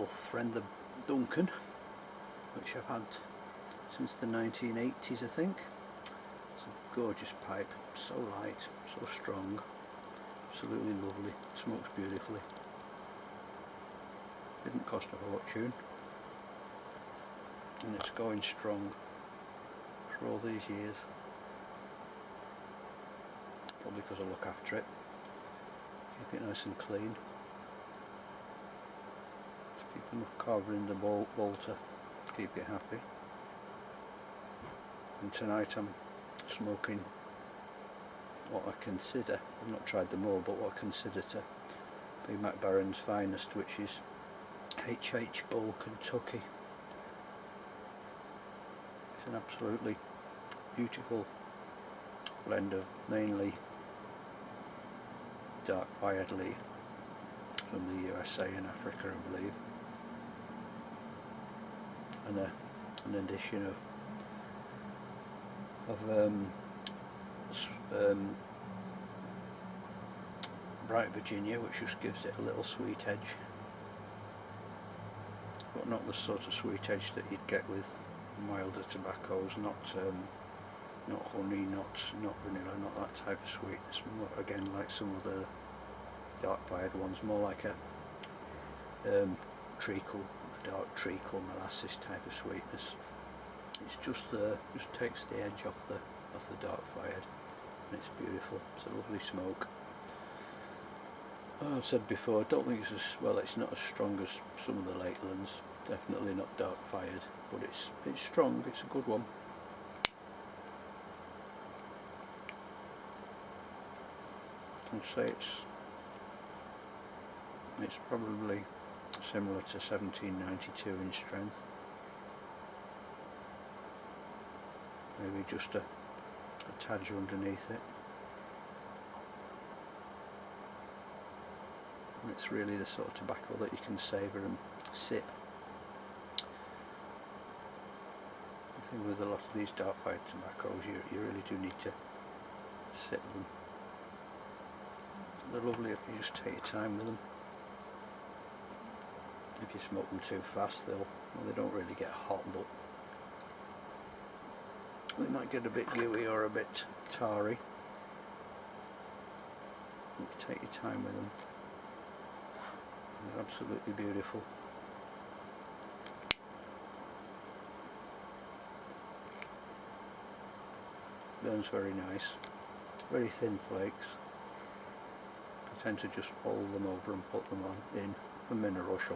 old friend, the Duncan, which I've had since the 1980s, I think. It's a gorgeous pipe, so light, so strong, absolutely lovely, smokes beautifully. Didn't cost a fortune, and it's going strong for all these years. Probably because I look after it, keep it nice and clean. Just keep enough carbon in the bowl to keep it happy. And tonight I'm smoking what I consider, I've not tried them all, but what I consider to be Mac Baren's finest, which is HH Bull Kentucky. It's an absolutely beautiful blend of mainly dark fired leaf from the USA and Africa, I believe, and an addition of bright Virginia, which just gives it a little sweet edge, but not the sort of sweet edge that you'd get with milder tobaccos, not honey, not vanilla, not that type of sweetness. More, again, like some of the dark fired ones, more like a dark treacle molasses type of sweetness. It's just takes the edge off the dark fired, and it's beautiful. It's a lovely smoke. I've said before, I don't think it's it's not as strong as some of the Lakelands. Definitely not dark fired, but it's strong. It's a good one. I'd say it's probably similar to 1792 in strength. Maybe just a tad underneath it. And it's really the sort of tobacco that you can savour and sip. The thing with a lot of these dark fired tobaccos, you really do need to sip them. They're lovely if you just take your time with them. If you smoke them too fast, they don't really get hot, but they might get a bit gooey or a bit tarry. You take your time with them. They're absolutely beautiful. Burns very nice. Very thin flakes. I tend to just fold them over and put them in a minute or so.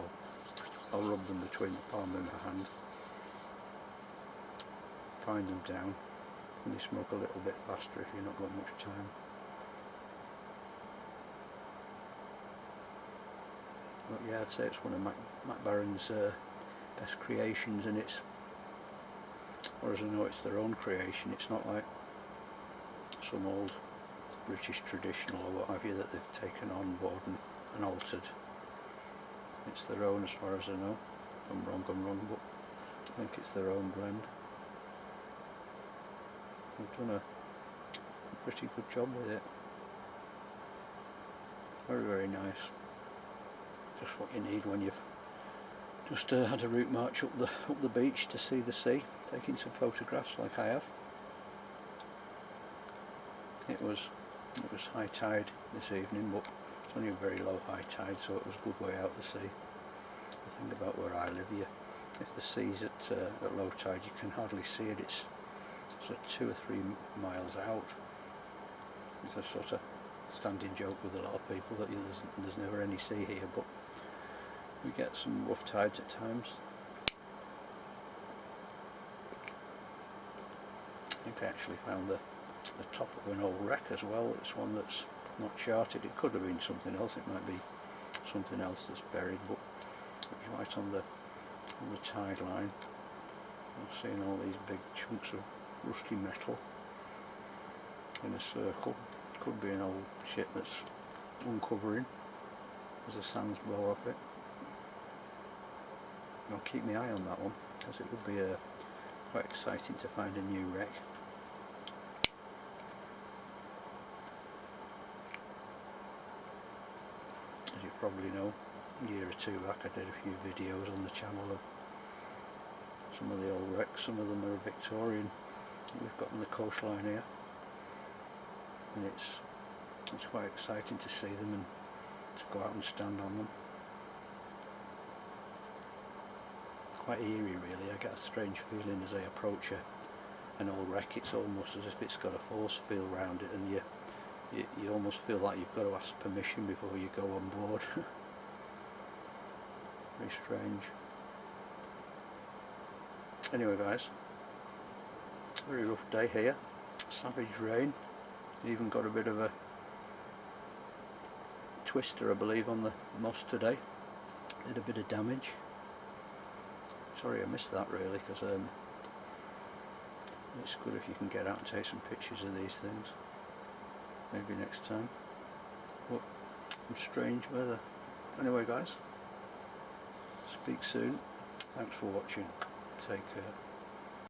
I'll rub them between the palm of my hand. Find them down, and you smoke a little bit faster if you've not got much time. But yeah, I'd say it's one of Mac Baren's best creations, and it's, or as I know, it's their own creation. It's not like some old British traditional or what have you that they've taken on board and altered. It's their own, as far as I know. If I'm wrong, but I think it's their own blend. They've done a pretty good job with it. Very, very nice. Just what you need when you've just had a route march up the beach to see the sea, taking some photographs like I have. It was high tide this evening, but it's only a very low high tide, so it was a good way out to sea. The thing about where I live here, if the sea's at low tide, you can hardly see it. It's sort of 2 or 3 miles out. It's a sort of standing joke with a lot of people that there's never any sea here, but we get some rough tides at times. I think I actually found the top of an old wreck as well. It's one that's not charted. It could have been something else. It might be something else that's buried, but it was right on the tide line. I'm seeing all these big chunks of rusty metal in a circle. Could be an old ship that's uncovering as the sands blow off it. I'll keep my eye on that one, because it would be quite exciting to find a new wreck. As you probably know, year or two back I did a few videos on the channel of some of the old wrecks. Some of them are Victorian. We've got on the coastline here, and it's quite exciting to see them and to go out and stand on them. Quite eerie really. I get a strange feeling as I approach an old wreck. It's almost as if it's got a force field around it, and you almost feel like you've got to ask permission before you go on board. Very strange. Anyway guys, very rough day here. Savage rain. Even got a bit of a twister I believe on the moss today. Did a bit of damage. Sorry I missed that really, because it's good if you can get out and take some pictures of these things. Maybe next time. But some strange weather. Anyway guys, speak soon. Thanks for watching. Take care.